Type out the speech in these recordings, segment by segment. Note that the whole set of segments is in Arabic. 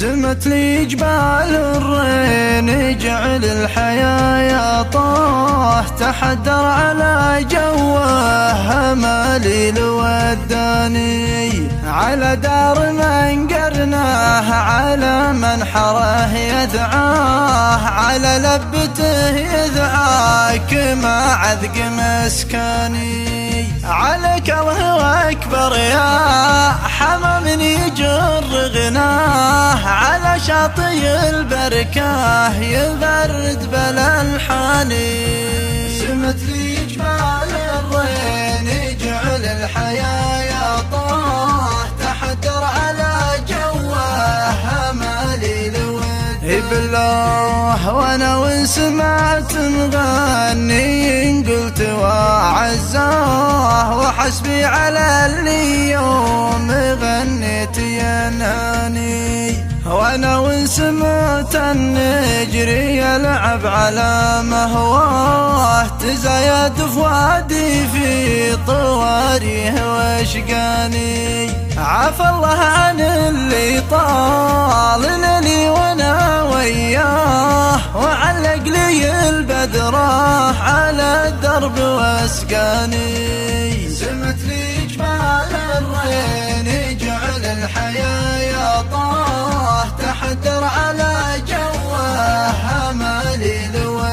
زمت لي جبال الرين جعل الحياة يا طه، تحدر على جوه مالي وداني، على دار من قرناه على منحره يدعاه، على لبته يدعاك ما عذق مسكاني، عليك الله أكبر يا حمام يجر غناه، على شاطئ البركة يبرد بلا الحاني. سمت لي جبال الرين جعل الحياة يا طه، تحدر على جوه مالي الود بالله، وانا وان سمعت مغني قلت وعزاه، وحسبي على اللي يوم غنيت ينهاني، وانا وان سمعت النجري يلعب على مهواه، تزايد فؤادي في طواريه واشقاني، عفى الله عن اللي طال ليلي وانا وياه، وعلق لي البدره على الدرب واسقاني. سمت لي جبال الرين جعل الحياة يا طه، تحدر على جوه مالي الود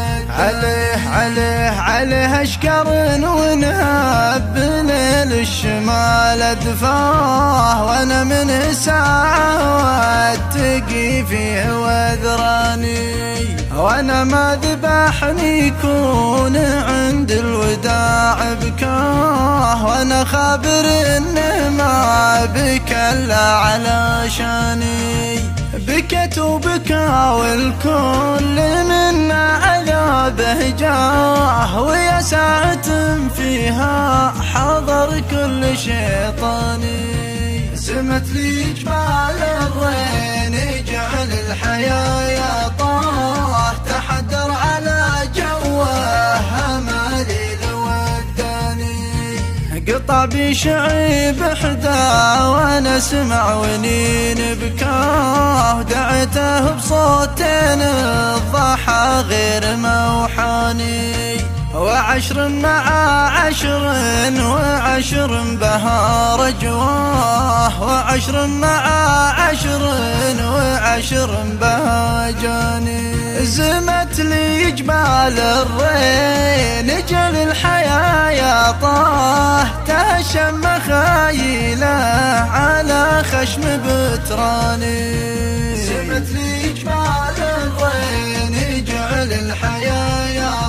عليه اشكر ونهب ليل الشمال ادفاه، وانا من ساعة واتقي فيه وذراني، وانا ما ذبحني يكون عند الوداع بكاه، وانا خابر انه ما بكى الا علشاني، بكت وبكى والكل منا عذابه جاه، ويا ساعة فيها حضر كل شيطاني. سمت لي جبال الرين جعل الحياة يا طه، تحدر على جوه مالي الوداني، قطع بشعيب حدا وانا اسمع ونين بكاه، دعته بصوتين الضحى غير موحاني، وعشر مع عشر وعشر بها رجواه، وعشر مع عشر وعشر بها جاني. زمت لي جبال الرين جعل الحياة يا طه، تهشم مخايله على خشم بتراني. زمت لي جبال الرين جعل الحياة يا